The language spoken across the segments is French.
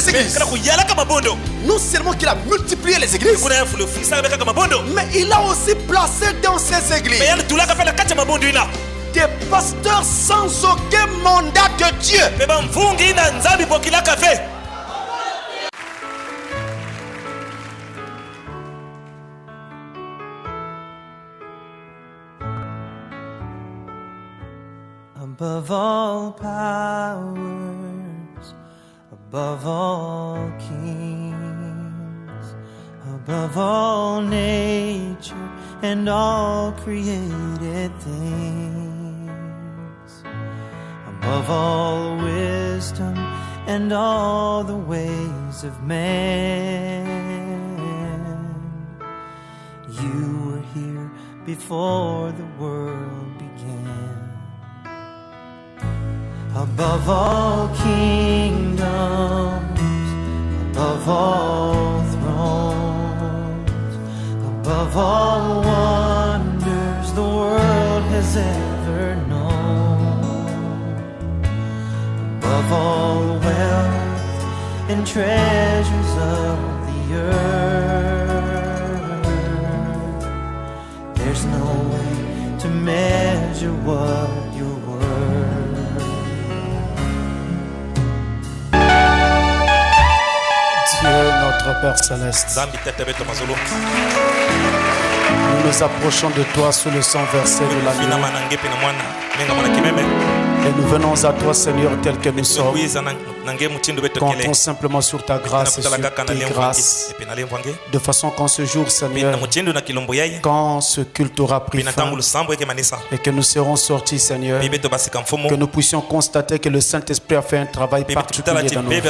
églises. Non seulement qu'il a multiplié les églises, mais il a aussi placé dans ces églises des pasteurs sans aucun mandat de Dieu. Above all powers, above all kings, above all nature and all created things, above all wisdom and all the ways of man, you were here before the world began. Above all kingdoms, above all thrones, above all wonders the world has ever known, above all wealth and treasures of the earth, there's no way to measure what you're worth. Dieu, notre Père Céleste, nous nous approchons de toi sous le sang versé de l'agneau et nous venons à toi, Seigneur, tel que nous sommes. Comptons simplement sur ta grâce et sur tes grâces, de façon qu'en ce jour, Seigneur, quand ce culte aura pris fin et que nous serons sortis, Seigneur, que nous puissions constater que le Saint-Esprit a fait un travail particulier dans nos vies.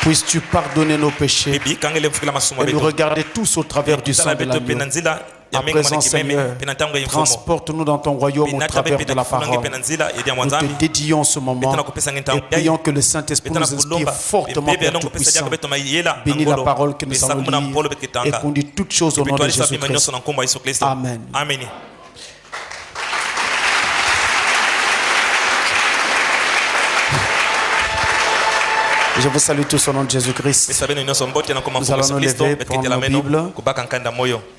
Puisses-tu pardonner nos péchés et nous regarder tous au travers du sang de l'agneau. À présent, Seigneur, transporte-nous dans ton royaume au travers de la parole. Nous te dédions ce moment et prions que le Saint-Esprit nous inspire fortement, Père Tout-Puissant. Bénis la parole que nous allons lire et conduis toutes choses au nom de Jésus-Christ. Amen. Je vous salue tous au nom de Jésus-Christ. Nous allons nous lever, prendre nos Bibles.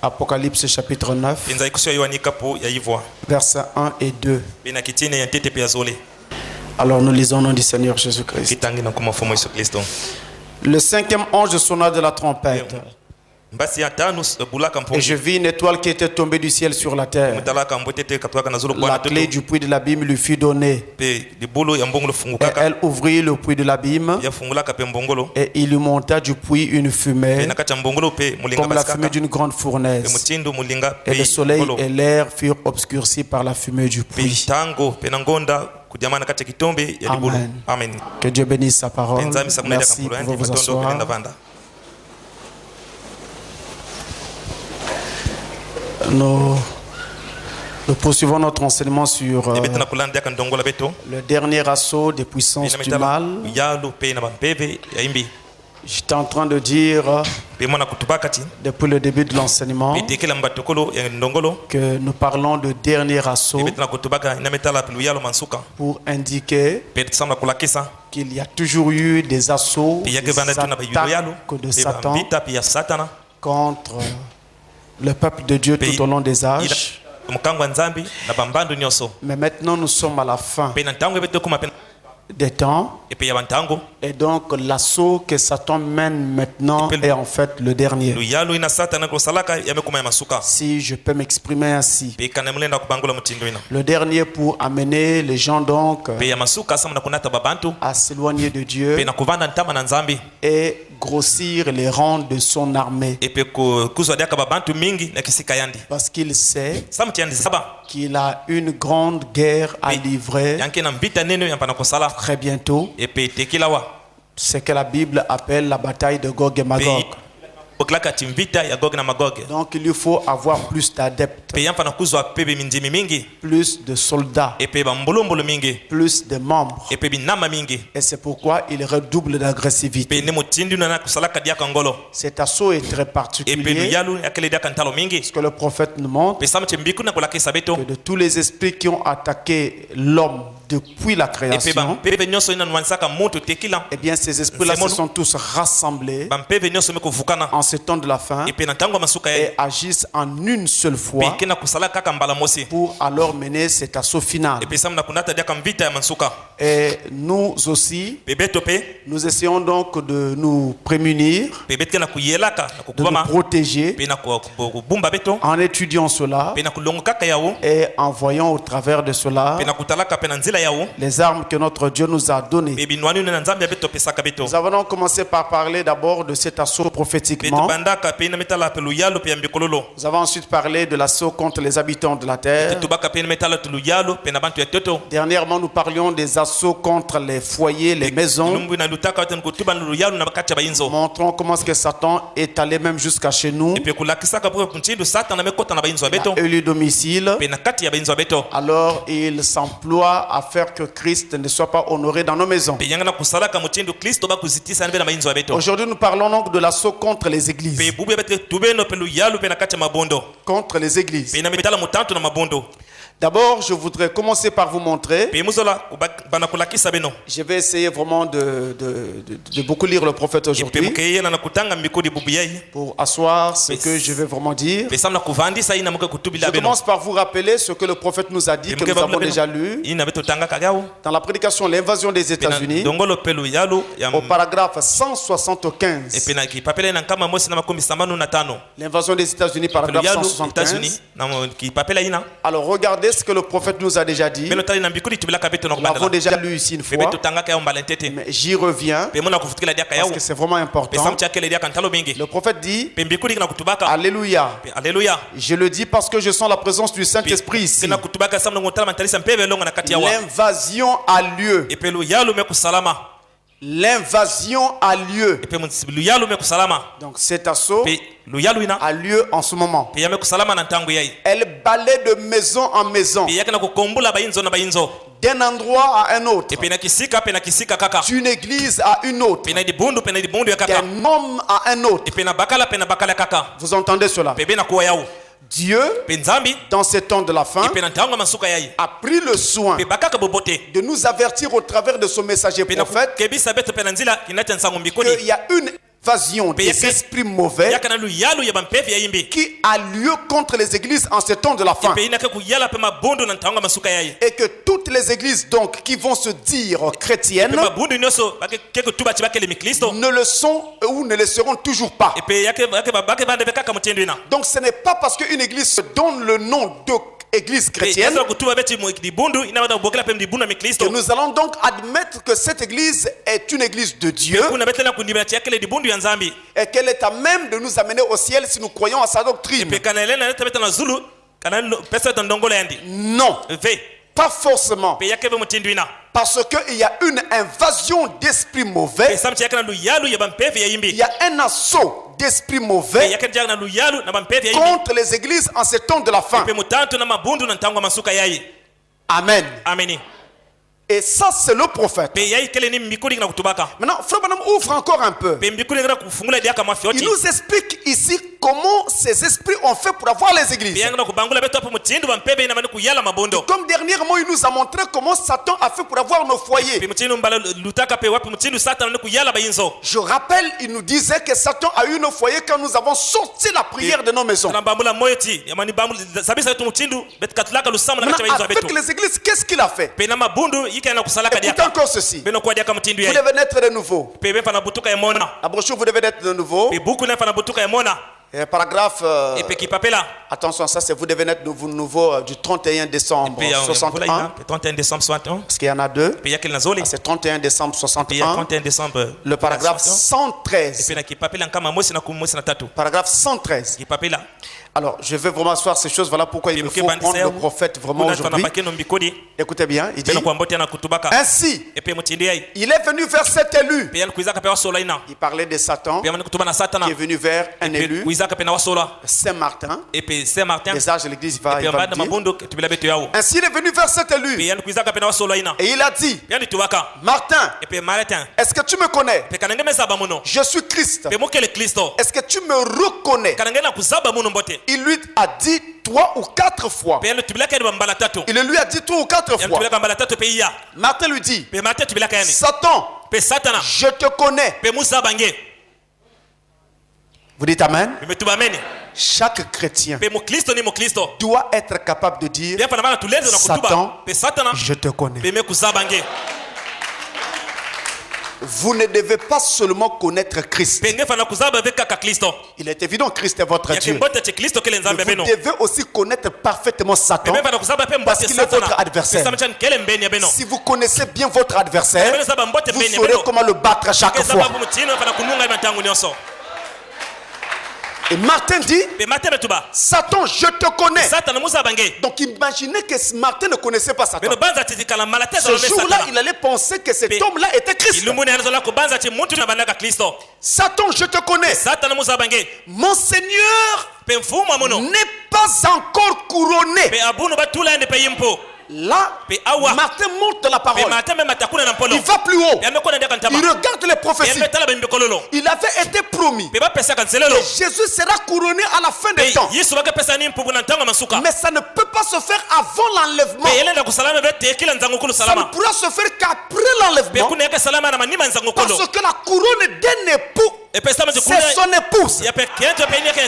Apocalypse chapitre 9, versets 1 et 2. Alors nous lisons au nom du Seigneur Jésus-Christ. Le cinquième ange sonna de la trompette. Et je vis une étoile qui était tombée du ciel sur la terre. La clé du puits de l'abîme lui fut donnée. Et elle ouvrit le puits de l'abîme. Et il lui monta du puits une fumée, comme la fumée d'une grande fournaise. Et le soleil et l'air furent obscurcis par la fumée du puits. Amen. Amen. Que Dieu bénisse sa parole. Merci, vous pouvez vous asseoir. Nous poursuivons notre enseignement sur le dernier assaut des puissances du mal. J'étais en train de dire depuis le début de l'enseignement que nous parlons de dernier assaut pour indiquer qu'il y a toujours eu des assauts, des attaques de Satan contre le peuple de Dieu tout au long des âges. Mais maintenant nous sommes à la fin des temps. Et donc l'assaut que Satan mène maintenant est en fait le dernier. Si je peux m'exprimer ainsi. Le dernier pour amener les gens donc à s'éloigner de Dieu et grossir les rangs de son armée. Parce qu'il sait qu'il a une grande guerre à livrer très bientôt. Ce que la Bible appelle la bataille de Gog et Magog. Donc il lui faut avoir plus d'adeptes, plus de soldats, plus de membres. Et c'est pourquoi il redouble d'agressivité. Cet assaut est très particulier. Ce que le prophète nous montre, que de tous les esprits qui ont attaqué l'homme depuis la création, eh bien ces esprits-là se sont tous rassemblés en ce temps de la fin et agissent en une seule fois pour alors mener cet assaut final. Et nous aussi, nous essayons donc de nous prémunir, de nous protéger en étudiant cela et en voyant au travers de cela les armes que notre Dieu nous a données. Nous avons donc commencé par parler d'abord de cet assaut prophétiquement. Nous avons ensuite parlé de l'assaut contre les habitants de la terre. Dernièrement, nous parlions des assauts contre les foyers, les maisons. Montrons comment est-ce que Satan est allé même jusqu'à chez nous. Il a élu domicile. Alors il s'emploie à faire que Christ ne soit pas honoré dans nos maisons. Aujourd'hui, nous parlons donc de l'assaut contre les églises. Contre les églises. D'abord, je voudrais commencer par vous montrer. Je vais essayer vraiment de beaucoup lire le prophète aujourd'hui pour asseoir ce que je vais vraiment dire. Je commence par vous rappeler ce que le prophète nous a dit, que nous avons déjà lu dans la prédication l'invasion des États-Unis au paragraphe 175. L'invasion des États-Unis, paragraphe 175. Alors regardez ce que le prophète nous a déjà dit. Nous l'avons déjà lu ici une fois, mais j'y reviens parce que c'est vraiment important. Le prophète dit: Alléluia. Je le dis parce que je sens la présence du Saint-Esprit ici. L'invasion a lieu. L'invasion a lieu. Donc cet assaut a lieu en ce moment. Elle balaie de maison en maison, d'un endroit à un autre, d'une église à une autre, d'un homme à un autre. Vous entendez cela? Dieu, dans ces temps de la fin, a pris le soin de nous avertir au travers de son messager prophète qu'il y a une invasion des esprits mauvais qui a lieu contre les églises en ces temps de la fin. Et que toutes les églises donc qui vont se dire chrétiennes ne le sont ou ne le seront toujours pas. Donc ce n'est pas parce qu'une église se donne le nom de église chrétienne que nous allons donc admettre que cette église est une église de Dieu et qu'elle est à même de nous amener au ciel si nous croyons à sa doctrine. Non, pas forcément, parce qu'il y a une invasion d'esprits mauvais, il y a un assaut d'esprits mauvais contre les églises en ces temps de la fin. Amen. Et ça, c'est le prophète. Maintenant, Frère Branham ouvre encore un peu. Il nous explique ici comment ces esprits ont fait pour avoir les églises. Comme dernièrement, il nous a montré comment Satan a fait pour avoir nos foyers. Je rappelle, il nous disait que Satan a eu nos foyers quand nous avons sorti la prière de nos maisons. Maintenant, avec les églises, qu'est-ce qu'il a fait? Écoutez encore ceci. Vous devez naître de nouveau. La brochure, vous devez naître de nouveau. Et paragraphe, attention, ça c'est vous devez naître de nouveau du 31 décembre 61. Parce qu'il y en a deux. C'est 31 décembre 61. Le paragraphe 113. Paragraphe 113. Alors, je vais vraiment asseoir ces choses. Voilà pourquoi il me faut prendre le prophète vraiment aujourd'hui. Écoutez bien, il dit: ainsi, il est venu vers cet élu. Il parlait de Satan qui est venu vers un élu, Saint-Martin. Les âges de l'église, il va dire. Ainsi, il est venu vers cet élu. Et il a dit: Martin, est-ce que tu me connais? Je suis Christ. Est-ce que tu me reconnais? Il lui a dit: 3 ou 4 fois. Il lui a dit 3 ou 4 fois. Martin lui dit, Satan, je te connais. Vous dites Amen? Chaque chrétien doit être capable de dire, Satan, je te connais. Vous ne devez pas seulement connaître Christ. Il est évident que Christ est votre Dieu. Mais vous devez aussi connaître parfaitement Satan parce qu'il est votre adversaire. Si vous connaissez bien votre adversaire, vous saurez comment le battre à chaque fois. Et Martin dit, Satan, je te connais. Donc imaginez que Martin ne connaissait pas Satan. Ce jour-là, il allait penser que cet homme-là était Christ. Satan, je te connais. Mon Seigneur n'est pas encore couronné. Là, Martin monte dans la parole. Il va plus haut. Il regarde les prophéties. Il avait été promis que Jésus sera couronné à la fin des temps. Mais ça ne peut pas se faire avant l'enlèvement. Ça ne pourra se faire qu'après l'enlèvement. Parce que la couronne d'un époux, c'est son épouse.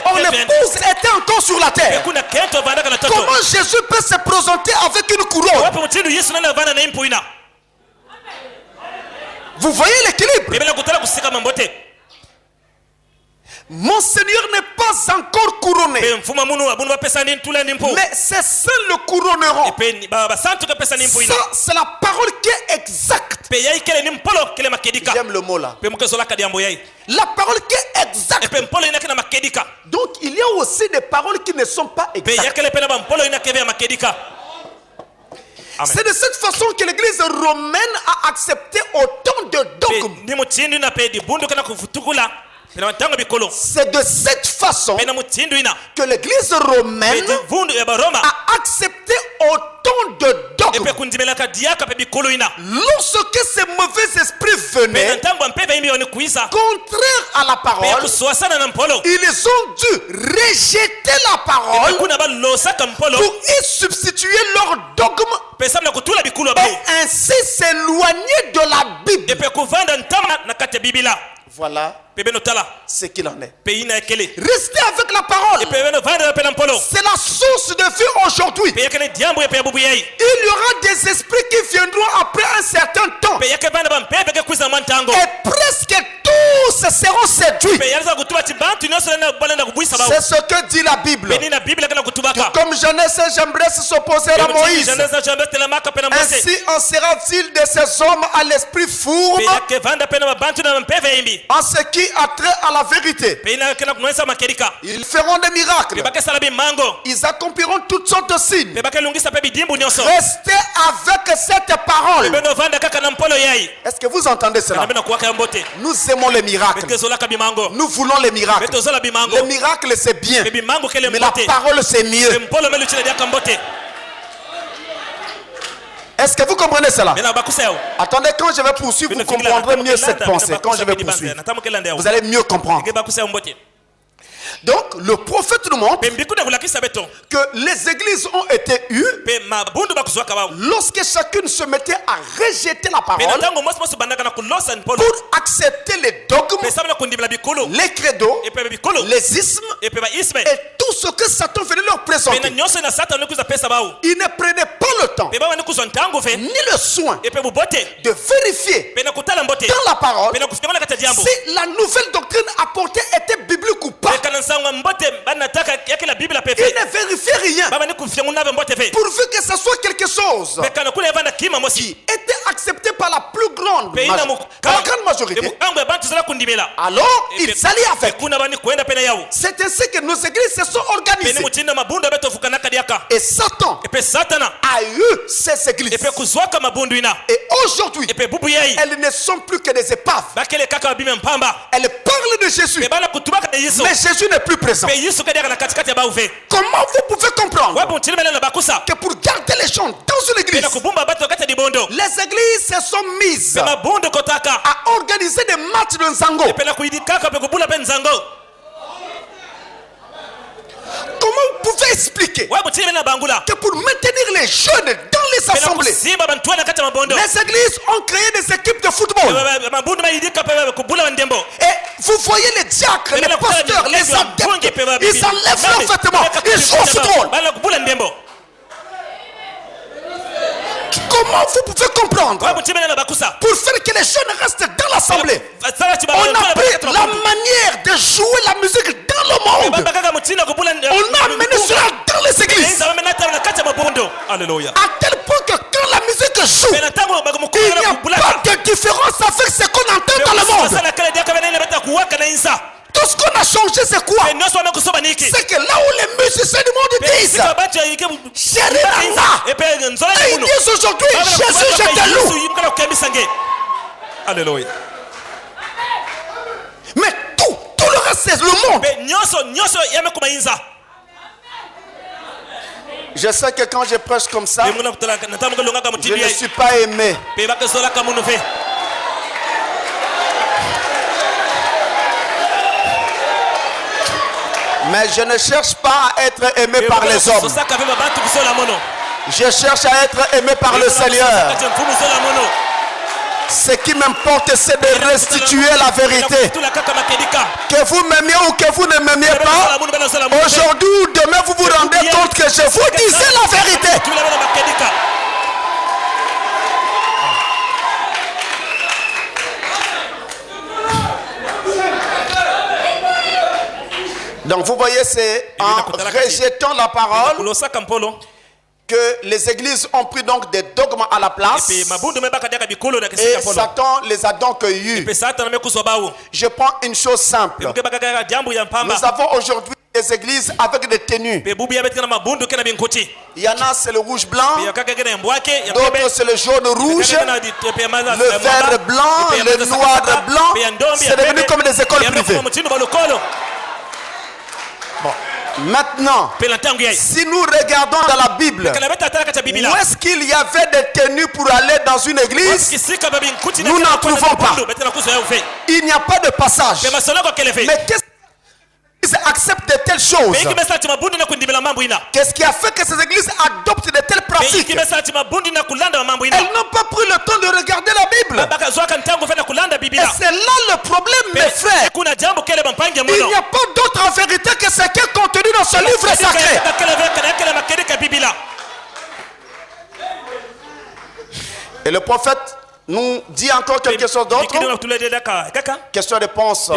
Or l'épouse était encore sur la terre. Comment Jésus peut se présenter avec une couronne? Vous voyez l'équilibre? Mon Seigneur n'est pas encore couronné. Mais ses saints le couronneront. Ça, c'est la parole qui est exacte. J'aime le mot là. La parole qui est exacte. Donc il y a aussi des paroles qui ne sont pas exactes. C'est de cette façon que l'église romaine a accepté autant de dogmes. C'est de cette façon que l'église romaine a accepté autant de dogmes. Lorsque ces mauvais esprits venaient, contraire à la parole, ils ont dû rejeter la parole pour y substituer leur dogme et ainsi s'éloigner de la Bible. Voilà ce qu'il en est. Restez avec la parole. C'est la source de vie aujourd'hui. Il y aura des esprits qui viendront après un certain temps. Et presque tous seront séduits. C'est ce que dit la Bible. Comme Jeunesse et Jambres s'opposèrent à Moïse, ainsi en sera-t-il de ces hommes à l'esprit fourbe en ce qui a trait à la vérité. Ils feront des miracles. Ils accompliront toutes sortes de signes. Restez avec cette parole. Est-ce que vous entendez cela? Nous aimons les miracles. Nous voulons les miracles. Les miracles c'est bien, mais la parole c'est mieux. Est-ce que vous comprenez cela? Attendez, quand je vais poursuivre, vous comprendrez mieux cette pensée. Quand je vais poursuivre, vous allez mieux comprendre. Donc, le prophète nous montre que les églises ont été eues lorsque chacune se mettait à rejeter la parole pour accepter les dogmes, les credos, les ismes et tout ce que Satan venait leur présenter. Ils ne prenaient pas le temps ni le soin de vérifier dans la parole si la nouvelle doctrine apportée était biblique ou pas. Ils ne vérifiaient rien pourvu que ce soit quelque chose qui était accepté par la plus grande majorité. Alors ils allaient avec. C'est ainsi que nos églises se sont organisées. Et Satan a eu ces églises. Et aujourd'hui, elles ne sont plus que des épaves. Elles parlent de Jésus, mais Jésus n'est plus présent. Comment vous pouvez comprendre que pour garder les gens dans une église, les églises se sont mises à organiser des matchs de Nzango? Comment vous pouvez expliqué que pour maintenir les jeunes dans les assemblées, les églises ont créé des équipes de football. Et vous voyez les diacres, les pasteurs, les adeptes, ils enlèvent leurs vêtements, ils jouent au football. Comment vous pouvez comprendre? Pour faire que les jeunes restent dans l'assemblée, on a pris la manière de jouer la musique dans le monde. On a amené cela dans les églises. Alléluia. À tel point que quand la musique joue, il n'y a pas de différence avec ce qu'on entend dans le monde. Tout ce qu'on a changé, c'est quoi? C'est que là où les musiciens du monde disent chérie Nana, et ils disent aujourd'hui Jésus, je te loue. Alléluia. Mais tout le reste, c'est le monde. Je sais que quand je prêche comme ça, je ne suis pas aimé. Mais je ne cherche pas à être aimé par les hommes. Je cherche à être aimé par le Seigneur. Ce qui m'importe, c'est de restituer la vérité. Que vous m'aimiez ou que vous ne m'aimiez pas, aujourd'hui ou demain, vous vous rendez compte que je vous disais la vérité. Donc vous voyez, c'est en rejetant la parole que les églises ont pris donc des dogmes à la place et Satan les a donc eus. Je prends une chose simple. Nous avons aujourd'hui des églises avec des tenues. Il y en a, c'est le rouge blanc, d'autres c'est le jaune rouge, le vert blanc, le noir blanc. C'est devenu comme des écoles privées. Bon. Maintenant, si nous regardons dans la Bible, où est-ce qu'il y avait des tenues pour aller dans une église? Nous n'en trouvons pas. Il n'y a pas de passage. Mais qu'est-ce qui accepte de telles choses? Qu'est-ce qui a fait que ces églises adoptent de telles pratiques? Elles n'ont pas pris le temps de regarder la Bible. Et c'est là le problème, mes frères. Il n'y a pas d'autre vérité que ce qui est contenu dans ce livre sacré. Et le prophète nous dit encore quelque chose d'autre. Question-réponse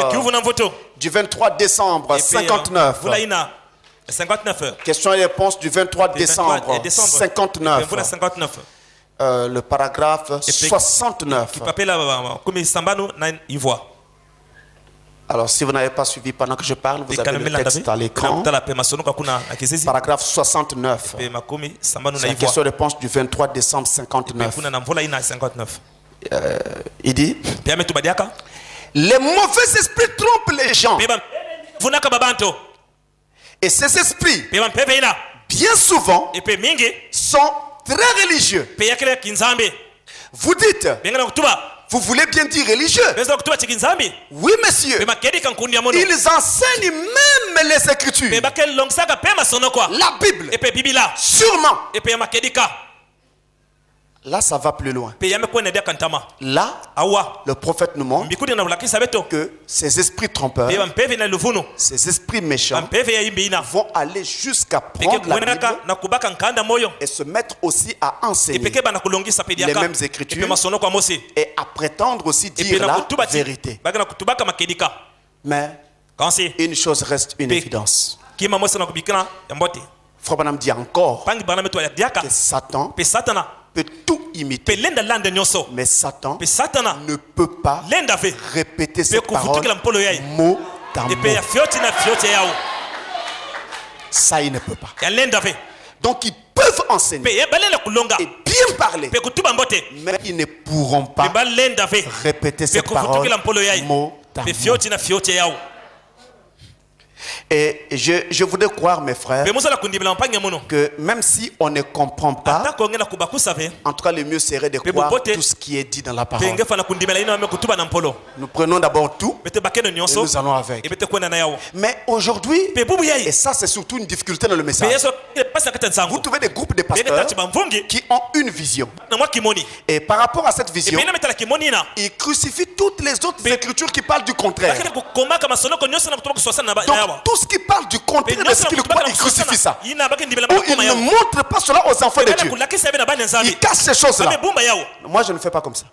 du 23 décembre 59. Question-réponse du 23 décembre 59. Le paragraphe 69. Alors si vous n'avez pas suivi pendant que je parle, vous avez le texte à l'écran. Paragraphe 69. C'est la question-réponse du 23 décembre 59. Il dit: les mauvais esprits trompent les gens. Et ces esprits, bien souvent, sont très religieux. Vous dites: vous voulez bien dire religieux? Oui, monsieur. Ils enseignent même les Écritures. La Bible. Sûrement. Là, ça va plus loin. Là, le prophète nous montre que ces esprits trompeurs, ces esprits méchants vont aller jusqu'à prendre la Bible et se mettre aussi à enseigner les mêmes Écritures et à prétendre aussi dire la vérité. Mais une chose reste une évidence. Frère Branham dit encore que Satan peut tout imiter, mais Satan ne peut pas répéter ses paroles mot à mot. Ça, il ne peut pas. Donc ils peuvent enseigner et bien parler, mais ils ne pourront pas répéter ces paroles mot à mot. Et je voudrais croire, mes frères, que même si on ne comprend pas, en tout cas le mieux serait de croire tout ce qui est dit dans la parole. Nous prenons d'abord tout et nous allons avec. Mais aujourd'hui, et ça c'est surtout une difficulté dans le message, vous trouvez des groupes de pasteurs qui ont une vision. Et par rapport à cette vision, ils crucifient toutes les autres écritures qui parlent du contraire. Donc tout ce qui parle du contraire de ce qu'ils croient, ils crucifient ça. Ou ils ne montrent pas cela aux enfants de Dieu. Ils cachent ces choses-là. Moi je ne fais pas comme ça.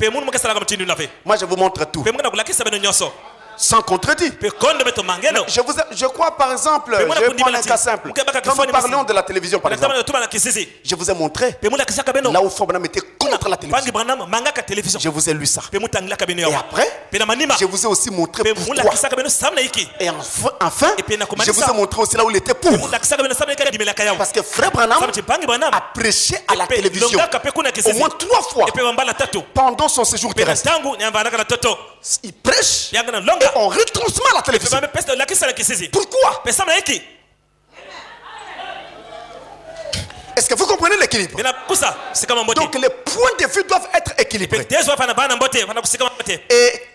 Moi je vous montre tout. Sans contredit. Je crois par exemple, je vais prendre un cas simple. Quand nous parlons de la télévision par exemple, je vous ai montré là où Fobranam était contre la télévision. Je vous ai lu ça. Et après, je vous ai aussi montré pourquoi. Et enfin, je vous ai montré aussi là où il était pour. Parce que Frère Branham a prêché à la télévision au moins 3 fois pendant son séjour terrestre. Il prêche et on retransmet à la télévision. Pourquoi? Est-ce que vous comprenez l'équilibre? Donc les points de vue doivent être équilibrés. Et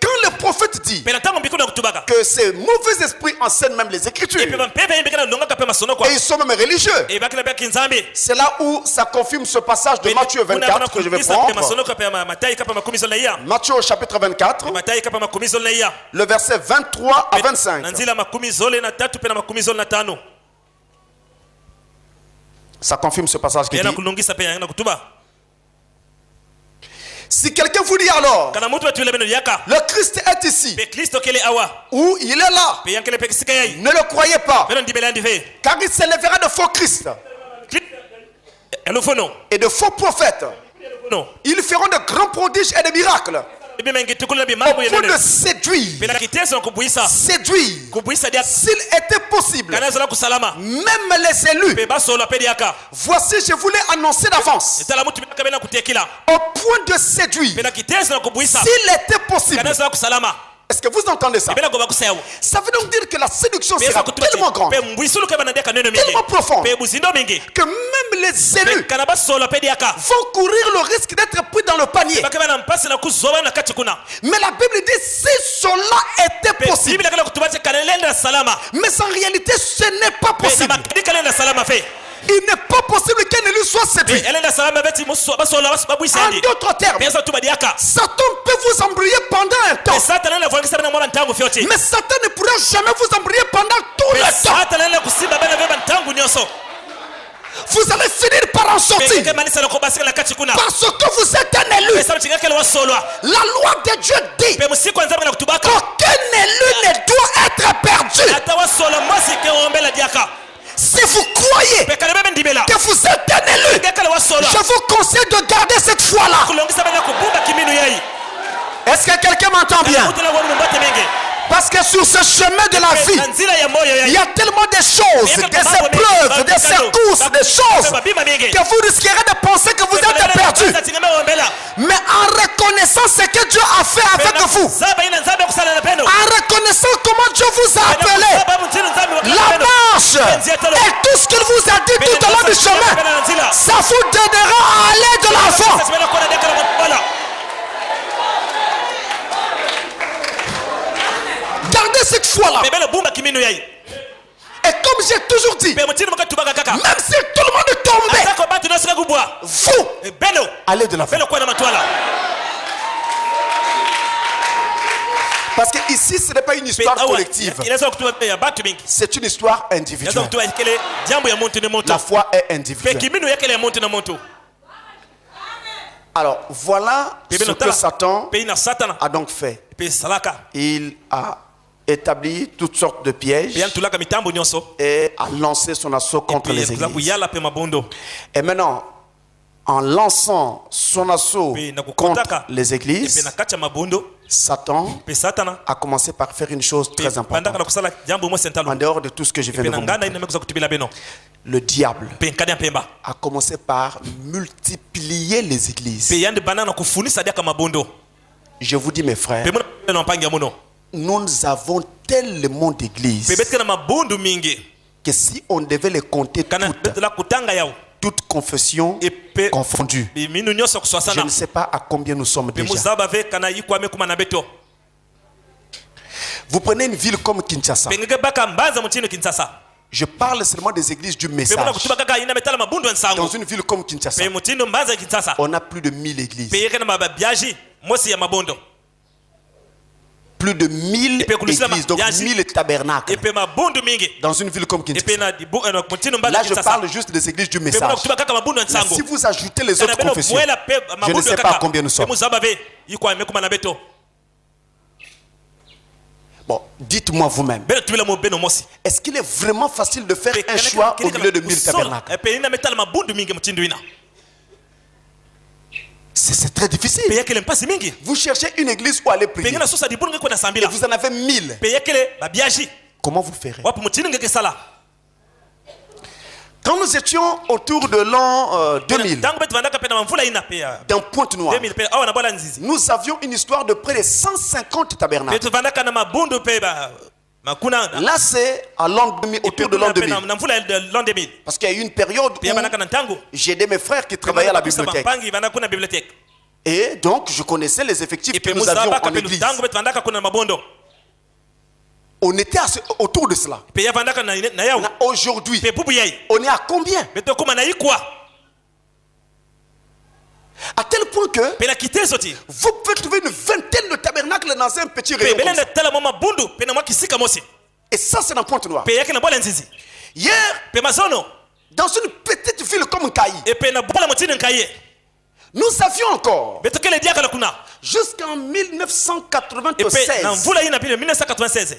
quand le prophète dit que ces mauvais esprits enseignent même les Écritures, et ils sont même religieux, c'est là où ça confirme ce passage de Matthieu 24 que je vais prendre. Matthieu au chapitre 24, le verset 23 à 25. Ça confirme ce passage qui dit: si quelqu'un vous dit alors, le Christ est ici, ou il est là, ne le croyez pas, car il s'élèvera de faux Christ et de faux prophètes. Ils feront de grands prodiges et de miracles, au point de séduire, s'il était possible, même les élus. Voici, je voulais annoncer d'avance, au point de séduire, s'il était possible. Est-ce que vous entendez ça? Ça veut donc dire que la séduction sera tellement grande, tellement profonde, que même les élus vont courir le risque d'être pris dans le panier. Mais la Bible dit: si cela était possible. Mais en réalité, ce n'est pas possible. Il n'est pas possible qu'un élu soit séduit. En d'autres termes, Satan peut vous embrouiller pendant un temps, mais Satan ne pourra jamais vous embrouiller pendant tout le temps. Vous allez finir par en sortir, parce que vous êtes un élu. La loi de Dieu dit qu'aucun élu ne doit être perdu. Si vous croyez que vous êtes un élu, je vous conseille de garder cette foi-là. Est-ce que quelqu'un m'entend bien? Parce que sur ce chemin de la vie, il y a tellement de choses, des épreuves, des secousses, des choses que vous risquerez de penser que vous êtes perdu. Mais en reconnaissant ce que Dieu a fait avec vous, en reconnaissant comment Dieu vous a appelé, la marche et tout ce qu'il vous a dit tout au long du chemin, ça vous donnera à aller de l'avant. Gardez cette foi-là. Et comme j'ai toujours dit, même si tout le monde est tombé, vous allez de l'avant. Parce que ici, ce n'est pas une histoire collective, c'est une histoire individuelle. La foi est individuelle. Alors voilà ce que Satan a donc fait. Il a établi toutes sortes de pièges et a lancé son assaut contre les églises. Et maintenant, en lançant son assaut contre les églises, Satan a commencé par faire une chose très importante. En dehors de tout ce que je viens de vous montrer, le diable a commencé par multiplier les églises. Je vous dis, mes frères, Nous avons tellement d'églises que si on devait les compter toutes confessions confondues, je ne sais pas à combien nous sommes déjà. Vous prenez une ville comme Kinshasa. Je parle seulement des églises du message. Dans une ville comme Kinshasa, on a plus de 1000 églises. Plus de 1000 églises, donc 1000 tabernacles. Dans une ville comme Kinshasa. Là, je parle juste des églises du message. Mais si vous ajoutez les autres confessions, je ne sais pas à combien nous sommes. Bon, dites-moi vous-même. Est-ce qu'il est vraiment facile de faire un choix au milieu de 1000 tabernacles? C'est très difficile. Vous cherchez une église où aller prier. Et vous en avez 1000. Comment vous ferez? Quand nous étions autour de l'an 2000, dans Pointe-Noire, nous avions une histoire de près de 150 tabernacles. Là, c'est à l'an 2000, autour de l'an 2000. Parce qu'il y a eu une période où j'ai aidé mes frères qui travaillaient à la bibliothèque. Et donc, je connaissais les effectifs que nous avions en église. On était autour de cela. Aujourd'hui, on est à combien? À tel point que vous pouvez trouver une vingtaine de tabernacles dans un petit rayon. Et ça, c'est dans Pointe-Noire. Hier, dans une petite ville comme Nkayi, nous avions encore jusqu'en 1996.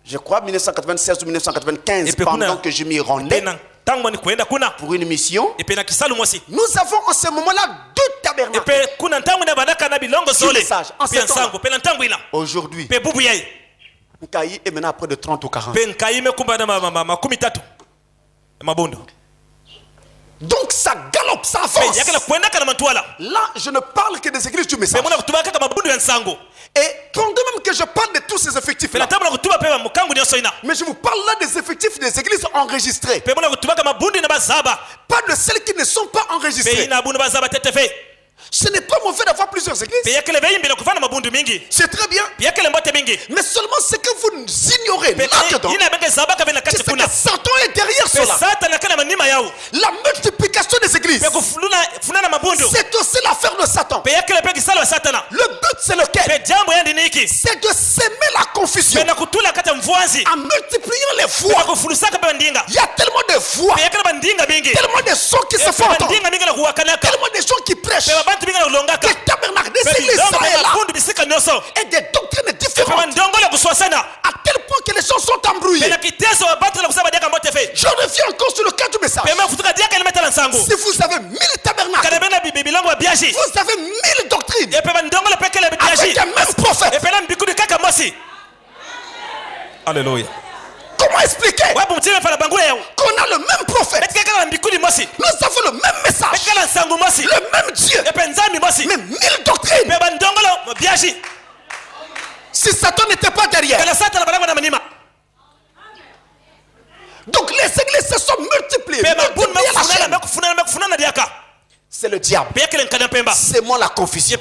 Je crois 1996 ou 1995, pendant que je m'y rendais pour une mission. Nous avons en ce moment-là 2 tabernacles. En ce temps-là. Aujourd'hui, Nkayi est maintenant à près de 30 ou 40. Donc ça galope, ça avance. Là, je ne parle que des églises du message. Et pendant même que je parle de tous ces effectifs-là, mais je vous parle là des effectifs des églises enregistrées. Pas de celles qui ne sont pas enregistrées. Ce n'est pas mauvais d'avoir plusieurs églises. C'est très bien. Mais seulement ce que vous ignorez là-dedans, c'est que Satan est derrière cela. La multiplication des églises, c'est aussi l'affaire de Satan. Le but, c'est lequel? C'est de s'aimer la confusion en multipliant les voix. Il y a tellement de voix, tellement de sons qui se font entendre, tellement de gens qui prêchent, des tabernacles, des églises et des doctrines différentes, à tel point que les gens sont embrouillés. Je reviens encore sur le cas du message. Si vous avez 1000 tabernacles, vous avez 1000 doctrines avec un même prophète. Alléluia. Comment expliquer qu'on a le même prophète, nous avons le même message, le même Dieu, mais 1000 doctrines? Si Satan n'était pas derrière. Donc les églises se sont multipliées. C'est le diable. C'est moi la confusion.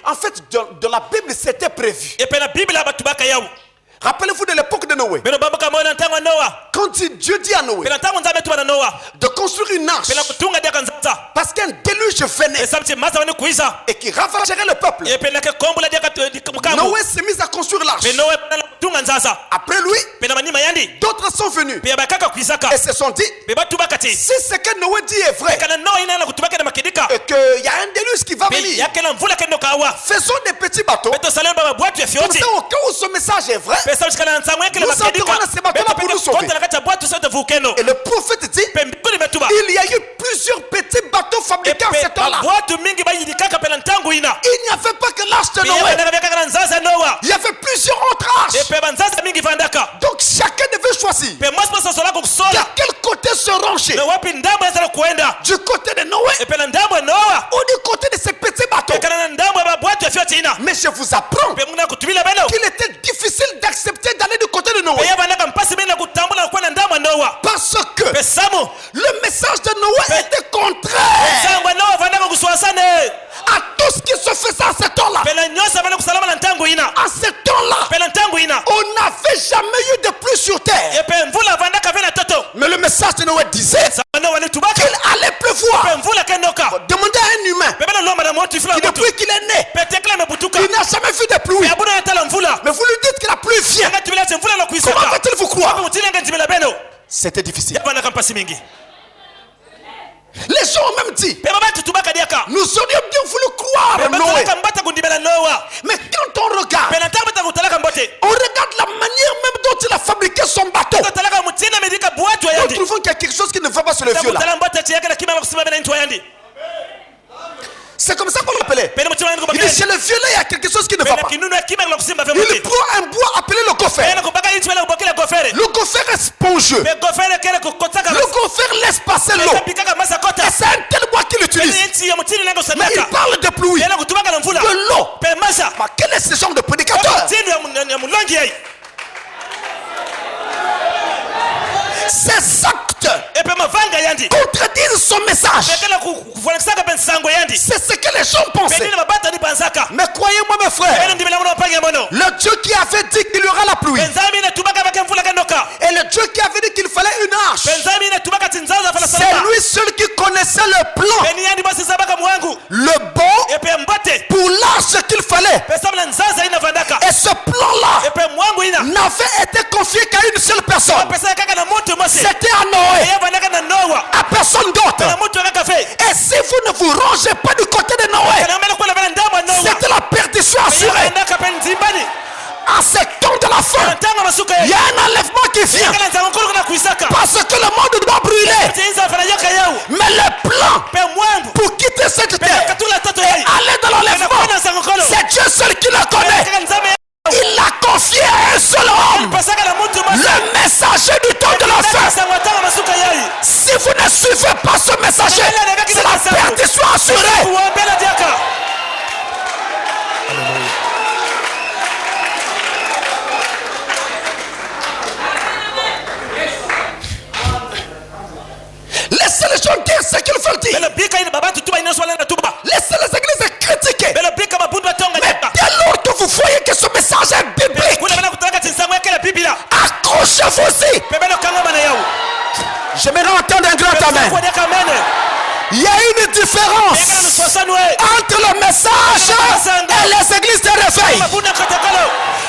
En fait, dans la Bible, c'était prévu. Rappelez-vous de l'époque de Noé. Quand Dieu dit à Noé de construire une arche, parce qu'un déluge venait et qui ravagerait le peuple, Noé s'est mis à construire l'arche. Après lui, d'autres sont venus et se sont dit, si ce que Noé dit est vrai et qu'il y a un déluge qui va venir, faisons des petits bateaux comme ça, au cas où ce message est vrai, nous enterrons dans ces bateaux-là pour nous sauver. Et le prophète dit, il y a eu plusieurs petits bateaux fabriqués en ce temps-là. Il n'y avait pas que l'arche de Noé, il y avait plusieurs autres arches. Donc chacun devait choisir de quel côté se ranger, du côté de Noé ou du côté de ces petits bateaux. Mais je vous apprends qu'il était difficile d'accepter d'aller du côté de Noé. Parce que le message de Noé était contraire à tout ce qui se faisait à ce temps-là. À ce temps-là, on n'avait jamais eu de pluie sur terre. Mais le message de Noé disait qu'il allait pleuvoir. Demandez à un humain qui depuis qu'il est né, il n'a jamais vu de pluie. Mais vous lui dites que la pluie vient. Comment va-t-il vous croire? C'était difficile. Les gens ont même dit, nous aurions bien voulu croire en Noé. Mais quand on regarde la manière même dont il a fabriqué son bateau, nous trouvons qu'il y a quelque chose qui ne va pas sur le vieux là. C'est comme ça qu'on l'appelait. Il dit, chez le vieux là, il y a quelque chose qui ne va pas. Il prend un bois appelé le gopher. Le gopher est spongieux. Le gopher laisse passer l'eau. Et c'est un tel bois qu'il utilise. Mais il parle de pluie, de l'eau. Mais quel est ce genre de prédicateur? Ses actes contredisent son message. C'est ce que les gens pensaient. Mais croyez-moi mes frères, le Dieu qui avait dit qu'il y aura la pluie, et le Dieu qui avait dit qu'il fallait une arche, c'est lui seul qui connaissait le plan, le bon pour l'arche qu'il fallait. Et ce plan-là n'avait été confié qu'à une seule personne. C'était à Noé, à personne d'autre. Et si vous ne vous rangez pas du côté de Noé, c'était la perdition assurée. À ce temps de la fin, il y a un enlèvement qui vient. Parce que le monde doit brûler. Mais le plan pour quitter cette terre et aller dans l'enlèvement, c'est Dieu seul qui le connaît. Il l'a confié à un seul homme, le messager du temps de la fin. Si vous ne suivez pas ce messager, c'est la perdition assurée. Laissez les gens dire ce qu'ils veulent dire. Laissez les églises critiquer. Mais dès lors que vous voyez que ce message est biblique, accrochez-vous-y. J'aimerais entendre un grand amen. Il y a une différence entre le message et les églises de réveil.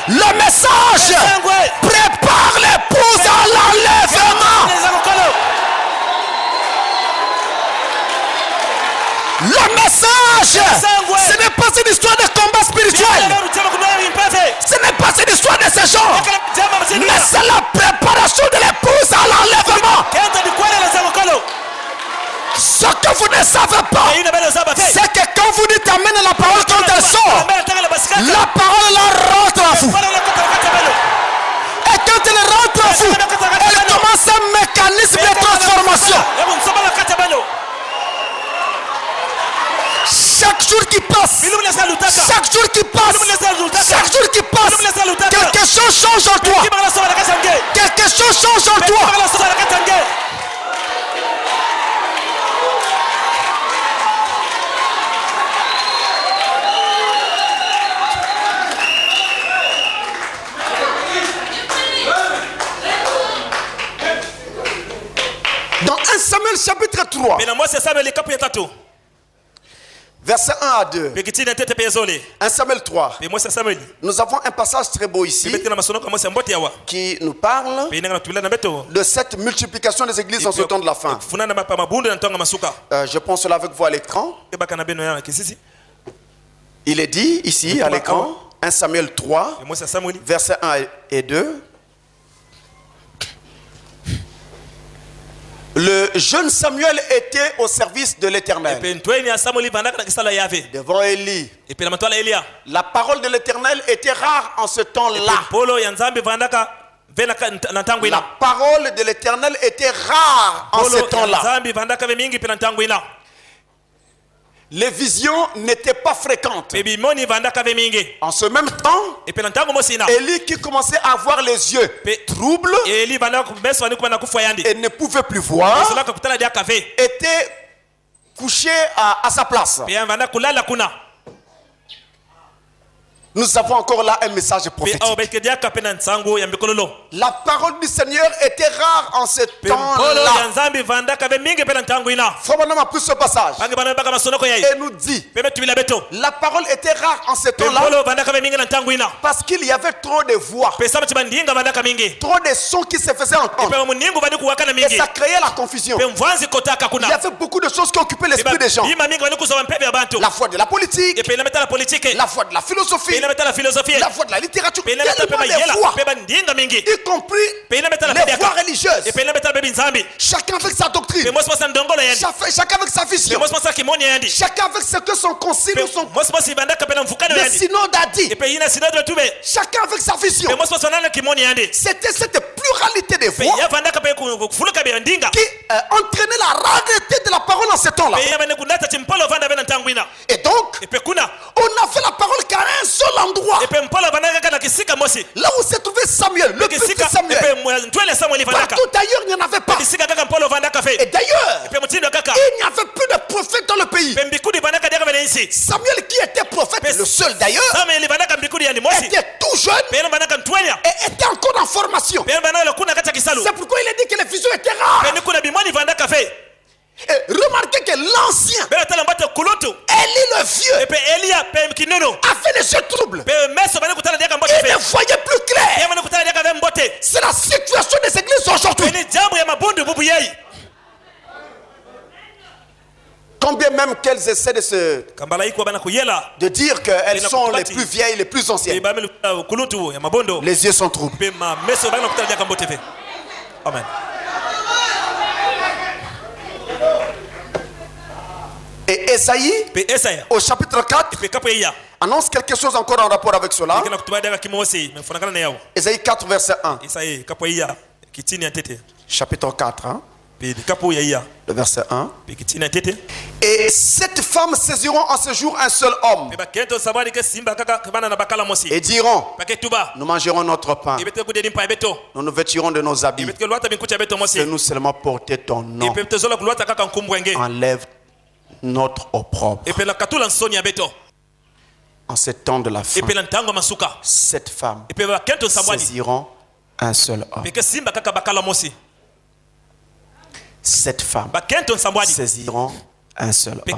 Le message prépare l'épouse à l'enlèvement. Le message, ce n'est pas une histoire de combat spirituel. Ce n'est pas une histoire de ce genre. Mais c'est la préparation de l'épouse à l'enlèvement. Ce que vous ne savez pas, c'est que quand vous dites amen à la parole, quand elle sort, la parole la rentre à vous. Et quand elle rentre à vous, elle commence un mécanisme de transformation. Chaque jour qui passe, chaque jour qui passe, chaque jour qui passe, quelque chose change en toi. Quelque chose change en toi. Dans 1 Samuel chapitre 3, verset 1 à 2. 1 Samuel 3. Nous avons un passage très beau ici qui nous parle de cette multiplication des églises en ce temps de la fin. Je pense cela avec vous à l'écran. Il est dit ici à l'écran, 1 Samuel 3, verset 1 et 2. Le jeune Samuel était au service de l'Éternel. Devant Élie. La parole de l'Éternel était rare en ce temps-là. La parole de l'Éternel était rare en ce temps-là. les visions n'étaient pas fréquentes. En ce même temps, Élie qui commençait à avoir les yeux troubles et ne pouvait plus voir, était couché à sa place. Nous avons encore là un message prophétique. La parole du Seigneur était rare en ce temps-là. Frère a pris ce passage et nous dit, la parole était rare en ce temps-là parce qu'il y avait trop de voix, trop de sons qui se faisaient entendre et ça créait la confusion. Il y avait beaucoup de choses qui occupaient l'esprit des gens. La foi de la politique, la foi de la philosophie, la voix de la littérature, tellement de voix, y compris les voix religieuses. Chacun avec sa doctrine, chacun avec sa vision, chacun avec ce que son concile ou son le synode a dit, chacun avec sa vision. C'était cette pluralité de voix qui entraînait la rareté de la parole en ce temps-là. Et donc, on a fait la parole qu'à un seul endroit, là où s'est trouvé Samuel, le petit Samuel. Partout ailleurs il n'y en avait pas. Et d'ailleurs, il n'y avait plus de prophète dans le pays. Samuel qui était prophète, le seul d'ailleurs, était tout jeune et était encore en formation. C'est pourquoi il a dit que les visions étaient rares. Et remarquez que l'ancien Élie le vieux avait les yeux troubles. Il ne voyait plus clair. C'est la situation des églises aujourd'hui. Combien même qu'elles essaient de dire qu'elles sont les plus vieilles, les plus anciennes, les yeux sont troubles. Amen. Et Esaïe, au chapitre 4, annonce quelque chose encore en rapport avec cela. Esaïe 4, verset 1. Chapitre 4, hein? Le verset 1. Et 7 femmes saisiront en ce jour un seul homme et diront, nous mangerons notre pain, nous nous vêtirons de nos habits, fais-nous seulement porter ton nom, enlève notre opprobre. En ce temps de la fin, 7 femmes saisiront un seul homme. 7 femmes saisiront un seul homme.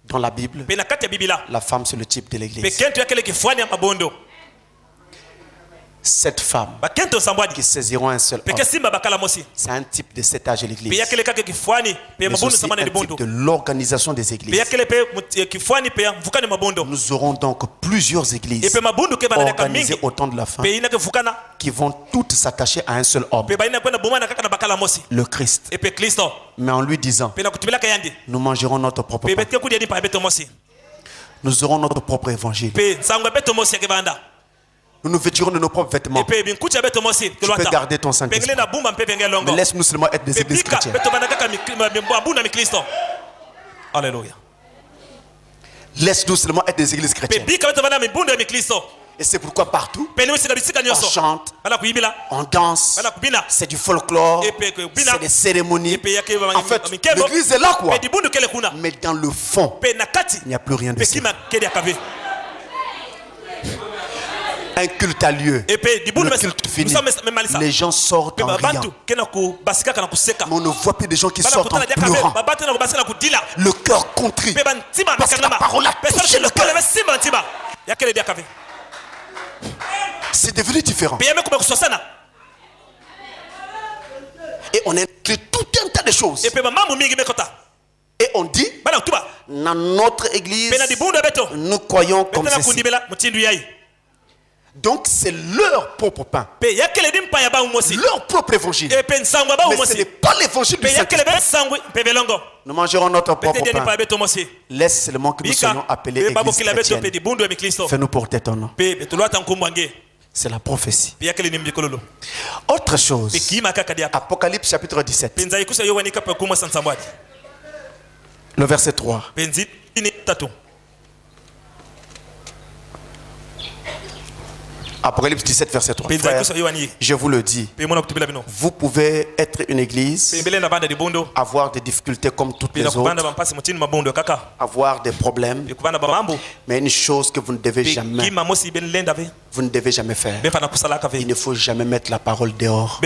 Dans la Bible, la femme c'est le type de l'église. 7 femmes qui saisiront un seul homme. C'est un type de cet âge de l'église. Mais aussi un type de l'organisation des églises. Nous aurons donc plusieurs églises organisées au temps de la fin qui vont toutes s'attacher à un seul homme, le Christ. Mais en lui disant, nous mangerons notre propre pain. Nous aurons notre propre évangile. Nous nous vêtirons de nos propres vêtements. Tu peux garder ton Saint-Esprit. Mais laisse-nous seulement être des églises chrétiennes. Alléluia. Laisse-nous seulement être des églises chrétiennes. Et c'est pourquoi partout, on chante, on danse, c'est du folklore, c'est des cérémonies. En fait, l'église est là quoi. Mais dans le fond, il n'y a plus rien de ça. Un culte a lieu, le culte fini, les gens sortent en riant. Mais on ne voit plus des gens qui sortent en pleurant, le cœur contrit, parce que la parole a touché le cœur. C'est devenu différent. Et on inclut tout un tas de choses. Et on dit, dans notre église, nous croyons comme ceci. Donc c'est leur propre pain, leur propre évangile. Mais ce n'est pas l'évangile du Saint-Esprit. Nous mangerons notre propre pain. Laisse seulement que nous soyons appelés église chrétienne. Fais-nous porter ton nom. C'est la prophétie. Autre chose, Apocalypse chapitre 17. Le verset 3. Apocalypse 17, verset 3. Frère, je vous le dis, vous pouvez être une église, avoir des difficultés comme toutes les autres, avoir des problèmes, mais une chose que vous ne devez jamais faire, il ne faut jamais mettre la parole dehors.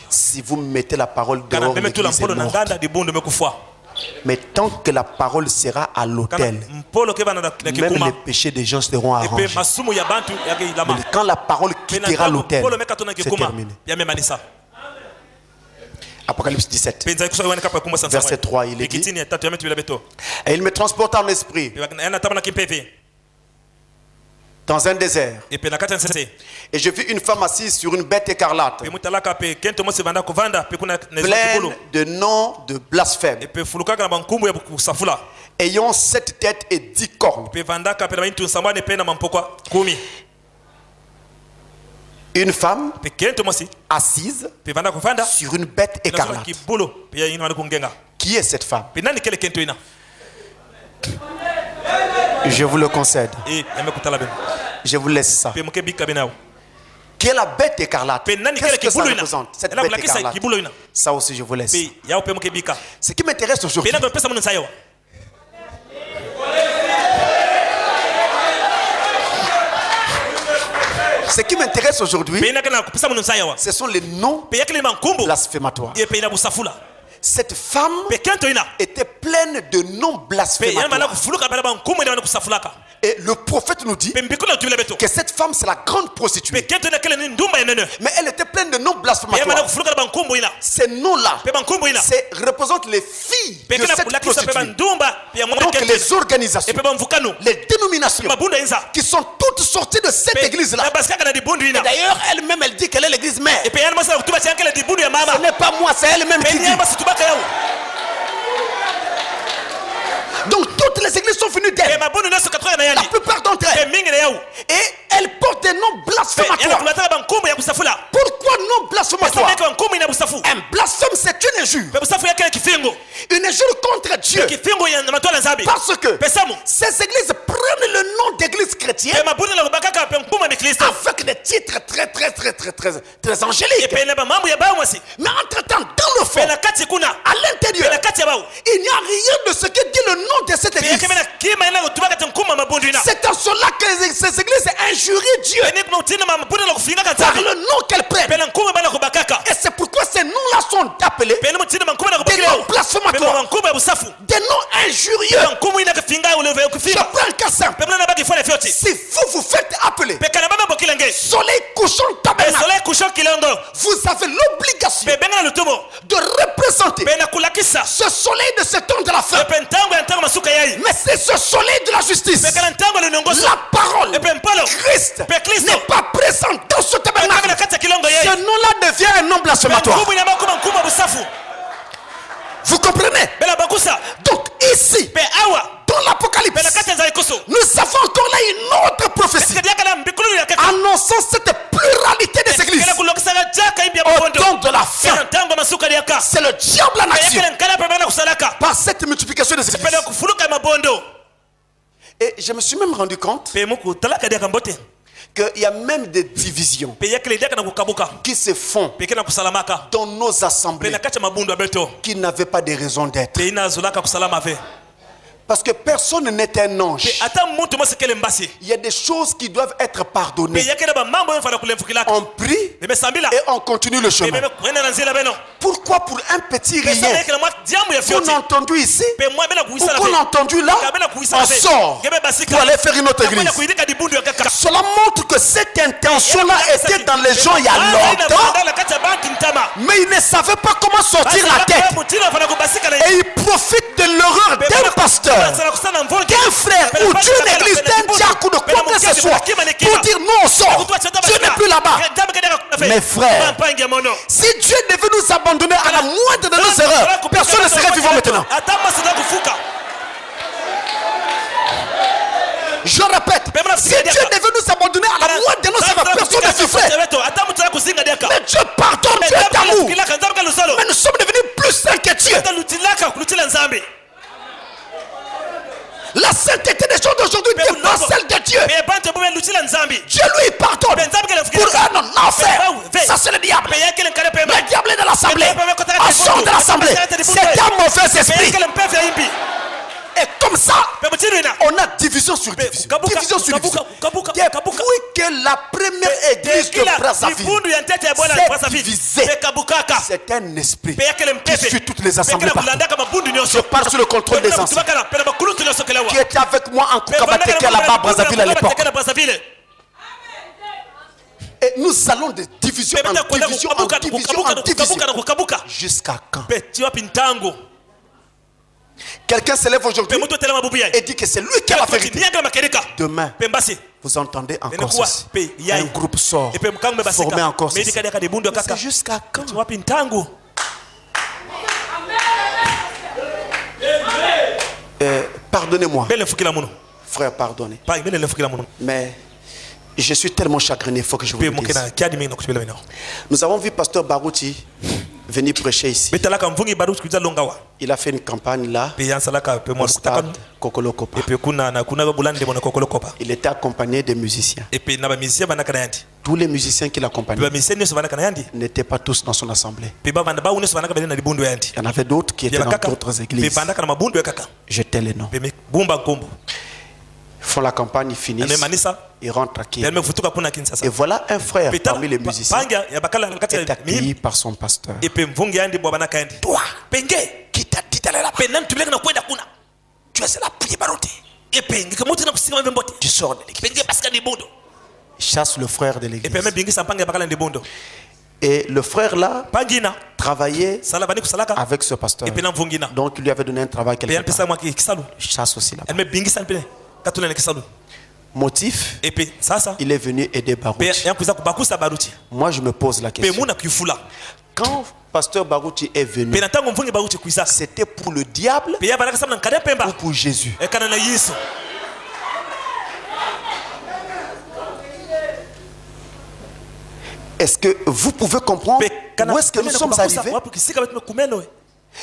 Si vous mettez la parole dehors, l'église est morte. Mais tant que la parole sera à l'autel, même les péchés des gens seront arrangés. Mais quand la parole quittera l'autel, c'est terminé. Apocalypse 17, verset 3, il est dit: et il me transporta en esprit dans un désert, et je vis une femme assise sur une bête écarlate, pleine de noms de blasphème, ayant 7 têtes et 10 cornes. Une femme assise sur une bête écarlate. Qui est cette femme? Je vous le concède. Je vous laisse ça. Qui est la bête écarlate? Qu'est-ce que ça représente, cette bête écarlate? Ça aussi, je vous laisse. Ce qui m'intéresse aujourd'hui, ce sont les noms blasphématoires. Cette femme était pleine de noms blasphématoires. Et le prophète nous dit que cette femme, c'est la grande prostituée. Mais elle était pleine de noms blasphématoires. Ces noms-là représentent les filles de cette prostituée. Donc les organisations, les dénominations qui sont toutes sorties de cette église-là. Et d'ailleurs, elle-même, elle dit qu'elle est l'église mère. Ce n'est pas moi, c'est elle-même qui dit. Donc toutes les églises sont venues d'elle. La plupart d'entre elles. Et elles portent des noms blasphématoires. Pourquoi noms blasphématoires? Un blasphème, c'est une injure. Une injure contre Dieu. Parce que ces églises prennent le nom d'église chrétienne avec des titres très angéliques. Mais entre-temps, dans le fond, à l'intérieur, il n'y a rien de ce que dit le nom de cette église. C'est en cela que ces églises injurient Dieu par le nom qu'elles prennent. Et c'est pourquoi ces noms-là sont appelés des noms blasphématoires, des noms injurieux. Je prends un cas simple. Si vous faites appeler soleil couchant tabernacle, vous avez l'obligation de représenter ce soleil de ce temps de la fin. Mais c'est ce soleil de la justice. La parole, Christ n'est pas présent dans ce tabernacle. Ce nom-là devient un nom blasphématoire. Vous comprenez? Donc ici, dans l'Apocalypse, nous avons encore là une autre prophétie annonçant cette pluralité des églises au temps de la fin. C'est le diable en action par cette multiplication des églises. Et je me suis même rendu compte qu'il y a même des divisions qui se font dans nos assemblées qui n'avaient pas de raison d'être. Parce que personne n'est un ange. Il y a des choses qui doivent être pardonnées. On prie et on continue le chemin. Pourquoi pour un petit rien qu'on a entendu ici ou qu'on a entendu là, on sort pour aller faire une autre église? Cela montre que cette intention-là était dans les gens il y a longtemps, mais ils ne savaient pas comment sortir la tête. Et ils profitent de l'erreur d'un pasteur, d'un frère ou d'une église, d'un diacre ou de quoi que ce soit pour dire non, on sort. Dieu n'est plus là-bas. Mes frères, si Dieu devait nous abandonner à la moindre de nos erreurs, personne ne serait vivant maintenant. Je répète, si Dieu devait nous abandonner à la moindre de nos erreurs, personne ne vivrait. Mais Dieu pardonne, Dieu est amour. Mais nous sommes devenus plus saints que de Dieu. La sainteté des gens d'aujourd'hui dépasse celle de Dieu. Dieu lui pardonne. Pour un homme, l'enfer, ça c'est le diable. Le diable est dans l'assemblée. On sort de l'assemblée. C'est un mauvais esprit. Et comme ça, on a division sur division. Division sur division. Depuis que la première église de Brazzaville s'est divisée, c'est un esprit qui suit toutes les assemblées partout. Je parle sur le contrôle des anciens qui étaient avec moi en Koukabateke là-bas à Brazzaville à l'époque. Et nous allons de division en division en division en division. Jusqu'à quand? Quelqu'un se lève aujourd'hui et dit que c'est lui qui a la vérité. Demain, vous entendez encore ceci. Un groupe sort, formé encore ceci. C'est jusqu'à quand? Pardonnez-moi. Frère, pardonnez. Mais je suis tellement chagriné, il faut que je vous le dise. Nous avons vu Pasteur Barouti venir prêcher ici. Il a fait une campagne là au stade Kokolo Kopa. Il était accompagné des musiciens. Tous les musiciens qui l'accompagnaient n'étaient pas tous dans son assemblée. Il y en avait d'autres qui étaient dans d'autres églises. Je tais les noms. Ils font la campagne, ils finissent, ils rentrent à Kiev. Et voilà un frère parmi les musiciens est accueilli par son pasteur. Toi, qui t'a dit d'aller là-bas? Tu es là pour y baroter. Tu sors de l'église. Il chasse le frère de l'église. Et le frère là travaillait avec ce pasteur. Donc il lui avait donné un travail quelque part. Il chasse aussi là-bas. Motif, il est venu aider Barouti. Moi je me pose la question. Quand pasteur Barouti est venu, c'était pour le diable ou pour Jésus? Est-ce que vous pouvez comprendre où est-ce que nous sommes arrivés?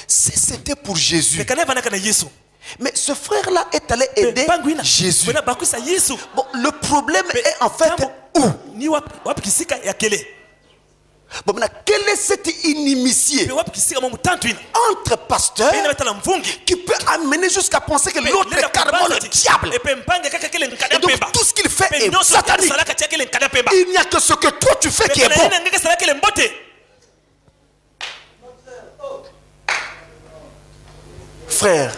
C'était pour Jésus. Mais ce frère-là est allé aider Jésus. Bon, le problème est en fait où? Bon, maintenant, quelle est cette inimitié entre pasteurs qui peut amener jusqu'à penser que l'autre est carrément le diable? Et donc tout ce qu'il fait est satanique. Il n'y a que ce que toi tu fais qui est bon. Frère,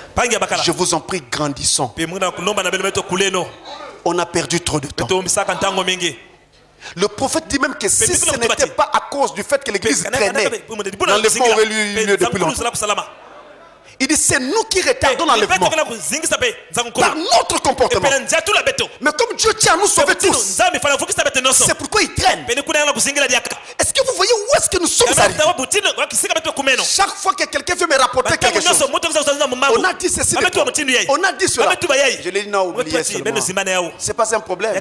je vous en prie, grandissons. On a perdu trop de temps. Le prophète dit même que si ce n'était pas à cause du fait que l'église traînait, l'enlèvement aurait eu lieu depuis longtemps. Il dit c'est nous qui retardons l'enlèvement par notre comportement. Mais comme Dieu tient à nous sauver tous, c'est pourquoi il traîne. Est-ce que vous voyez où est-ce que nous sommes arrivés? Chaque fois que quelqu'un veut me rapporter quelque chose, on a dit ceci de toi, on a dit cela. Je lui ai dit non, oubliez seulement. C'est pas un problème.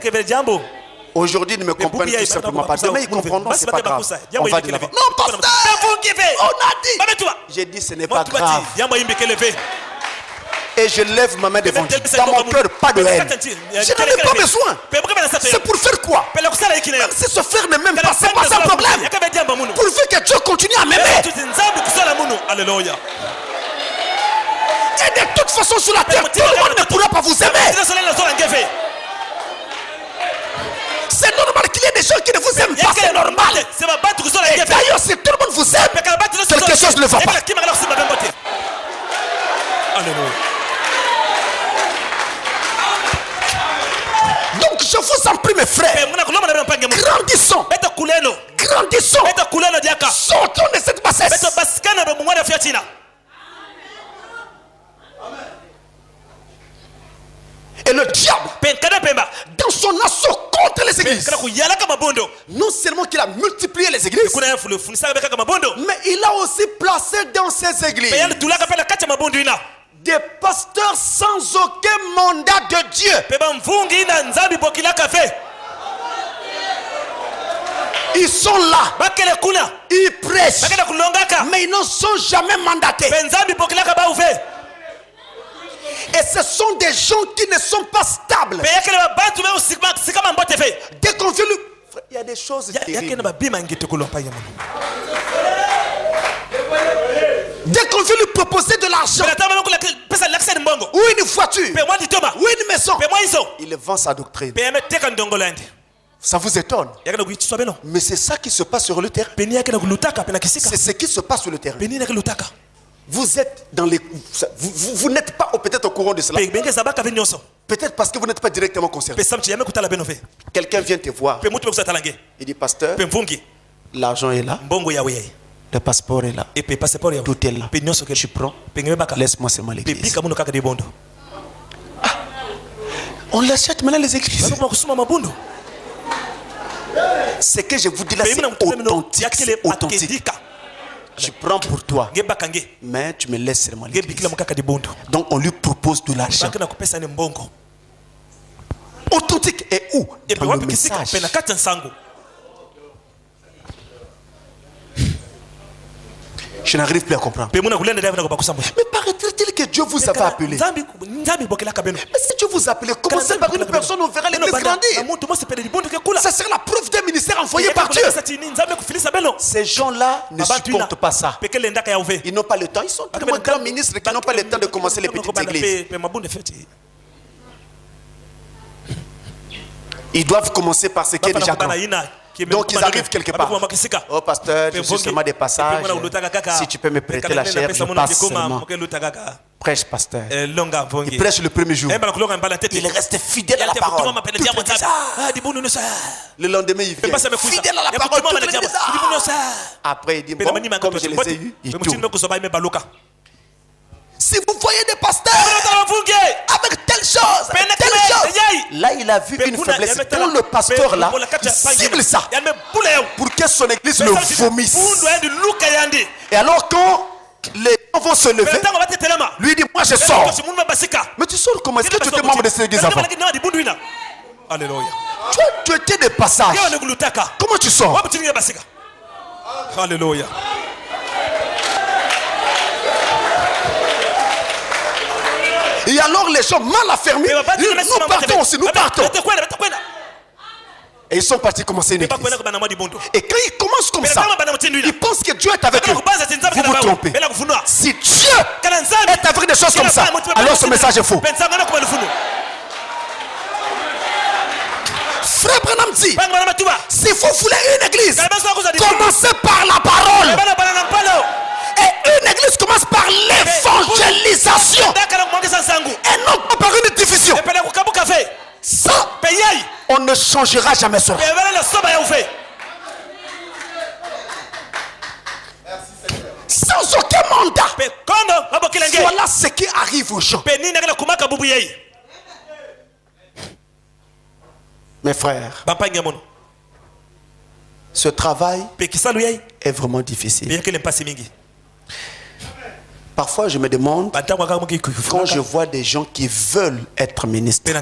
Aujourd'hui, ils ne me comprennent tout simplement pas. Demain, ils comprendront, c'est pas grave. On va de l'avant. Non, pasteur, on a dit. J'ai dit, ce n'est pas grave. Et je lève ma main devant Dieu. Dans mon cœur, pas de haine. Je n'en ai pas besoin. C'est pour faire quoi? Même si ce frère ne m'aime pas, c'est pas un problème. Pourvu que Dieu continue à m'aimer. Alléluia. Et de toute façon, sur la terre, tout le monde ne pourra pas vous aimer. C'est normal qu'il y ait des gens qui ne vous aiment pas, c'est normal. Et d'ailleurs, si tout le monde vous aime, quelque chose ne va pas. Alléluia. Donc je vous en prie mes frères, grandissons. Grandissons. Sortons de cette bassesse. Et le diable, dans son assaut contre les églises, non seulement qu'il a multiplié les églises, mais il a aussi placé dans ces églises des pasteurs sans aucun mandat de Dieu. Ils sont là. Ils prêchent. Mais ils ne sont jamais mandatés. Et ce sont des gens qui ne sont pas stables. Dès qu'on veut il y a des choses terribles. Dès qu'on veut lui proposer de l'argent ou une voiture ou une maison, il vend sa doctrine. Ça vous étonne? Mais c'est ça qui se passe sur le terrain. C'est ce qui se passe sur le terrain. Vous êtes dans les... Vous n'êtes pas peut-être au courant de cela. Peut-être parce que vous n'êtes pas directement concerné. Quelqu'un vient te voir. Il dit, pasteur, l'argent est là. Le passeport est là. Tout est là. Tu prends. Laisse-moi seulement l'église. On l'achète maintenant les églises. Ce que je vous dis là, c'est authentique. Je prends pour toi, mais tu me laisses seulement l'église. Donc on lui propose de l'argent. Authentique est où? Dans le message. Je n'arrive plus à comprendre. Mais paraît-il que Dieu vous avait appelé? Mais si Dieu vous appelait, commencez par une personne, on verra l'église grandir. Ça sera la preuve d'un ministère envoyé par Dieu. Ces gens-là ne supportent pas ça. Ils n'ont pas le temps. Ils sont tellement grands ministres qui n'ont pas le temps de commencer les petites églises. Ils doivent commencer par ce qui est déjà grand. Donc ils arrivent quelque part. Oh pasteur, je suis seulement des passages. Si tu peux me prêter la chair, je passe seulement. Prêche pasteur. Il prêche le premier jour. Il reste fidèle à la parole. Le lendemain il vient fidèle à la parole. Après il dit bon, comme je les ai eus, il tourne. Si vous voyez des pasteurs avec telle chose, là il a vu une faiblesse. Quand le pasteur là, il cible ça pour que son église le vomisse. Et alors quand les gens vont se lever, lui dit moi je sors. Mais tu sors comment? Est-ce que tu étais membre de cette église avant? Alléluia. Tu étais des passages. Comment tu sors? Alléluia. Et alors les gens mal affermis, nous partons aussi, nous partons. Et ils sont partis commencer une église. Et quand ils commencent comme ça, ils pensent que Dieu est avec eux. Vous vous trompez. Si Dieu est avec des choses comme ça, alors ce message est faux. Frère Branham dit, si vous voulez une église, commencez par la parole. Et une église commence par l'évangélisation et non pas par une diffusion. Ça, on ne changera jamais cela. Sans aucun mandat. Voilà ce qui arrive aux gens. Mes frères, ce travail est vraiment difficile. Parfois je me demande, quand je vois des gens qui veulent être ministres, ils ne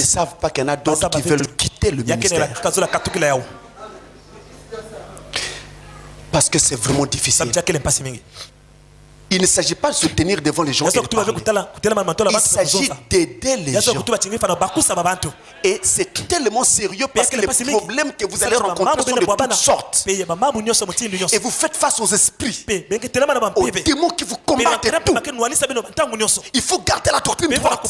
savent pas qu'il y en a d'autres qui veulent quitter le ministère. Parce que c'est vraiment difficile. Il ne s'agit pas de se tenir devant les gens et de parler. Il s'agit d'aider les gens. Et c'est tellement sérieux parce que les problèmes que vous allez rencontrer sont de toutes sortes. Et vous faites face aux esprits, aux démons qui vous combattent et tout. Il faut garder la doctrine droite.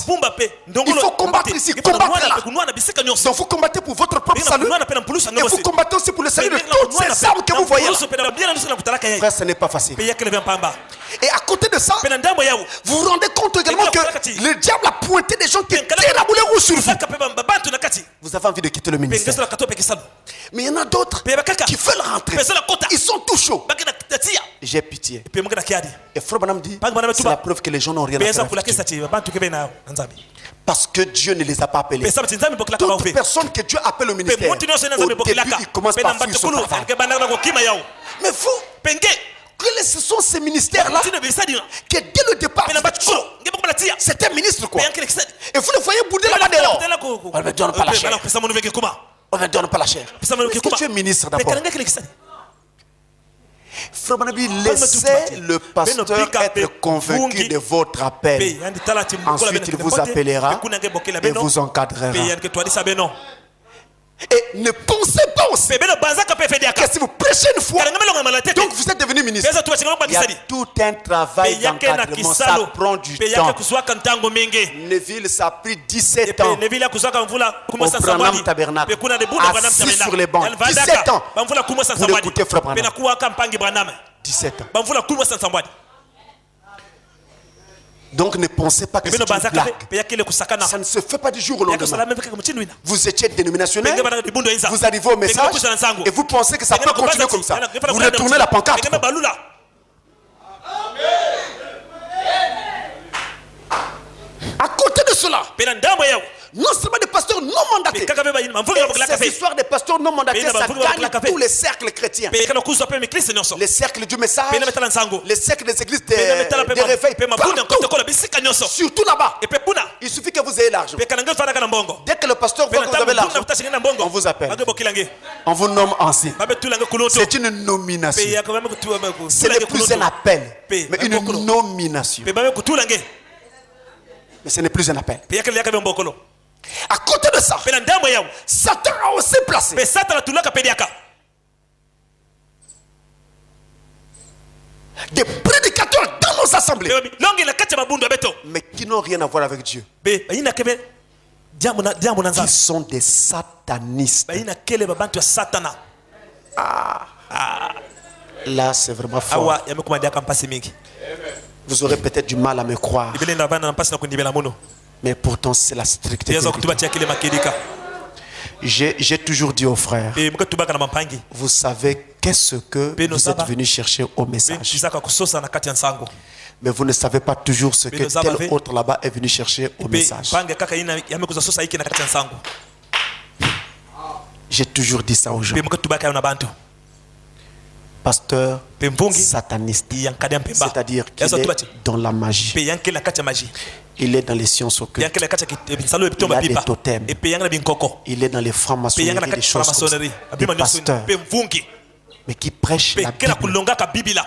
Il faut combattre ici, combattre là. Donc vous combattez pour votre propre salut. Et vous combattez aussi pour le salut de toutes ces armes que vous voyez là. Frère, ce n'est pas facile. Et à côté de ça, vous vous rendez compte également que le diable a pointé des gens qui tirent la boulet rouge sur vous. Vous avez envie de quitter le ministère. Mais il y en a d'autres qui veulent rentrer. Ils sont tout chauds. J'ai pitié. Et Frère Branham dit, c'est la preuve que les gens n'ont rien à faire. Parce que Dieu ne les a pas appelés. Toute personne que Dieu appelle au ministère, au début, il commence par fuir son travail. Mais vous, quels sont ces ministères-là que dès le départ, c'est un ministre quoi. Et vous le voyez bouder là-bas dehors. On ne donne pas la chair. On ne donne pas la chair. Est-ce que tu es ministre d'abord? Frère Banabi, laissez le pasteur être convaincu de votre appel. Ensuite, il vous appellera et vous encadrera. Et ne pensez pas aussi que si vous prêchez une fois, donc vous êtes devenu ministre. Il y a tout un travail d'encadrement, ça prend du temps. Neville, ça a pris 17 ans au Branham Tabernacle, assis sur les bancs. 17 ans pour écouter Frère Branham. 17 ans. Donc ne pensez pas que c'est une blague. Ça ne se fait pas du jour au lendemain. Vous étiez dénominationnel, vous arrivez au message et vous pensez que ça peut continuer comme ça. Vous retournez la pancarte. À côté de cela, non seulement des pasteurs non mandatés, et ces histoires des pasteurs non mandatés, ça gagne tous les cercles chrétiens. Les cercles du message, les cercles des églises des réveils, partout, surtout là-bas. Il suffit que vous ayez l'argent. Dès que le pasteur voit que vous avez l'argent, on vous appelle. On vous nomme ancien. C'est une nomination. Ce n'est plus un appel, mais une nomination. Mais ce n'est plus un appel. À côté de ça, Satan a aussi placé des prédicateurs dans nos assemblées, mais qui n'ont rien à voir avec Dieu, qui sont des satanistes. Là c'est vraiment fort. Vous aurez peut-être du mal à me croire, mais pourtant c'est la stricte vérité. J'ai toujours dit aux frères, vous savez qu'est-ce que vous êtes venus chercher au message, mais vous ne savez pas toujours ce que tel autre là-bas est venu chercher au message. J'ai toujours dit ça aux gens. Pasteur sataniste, c'est-à-dire qu'il est dans la magie, il est dans les sciences occultes, il a des totems, il est dans les francs-maçonneries et des choses comme ça. Des pasteurs, mais qui prêchent la Bible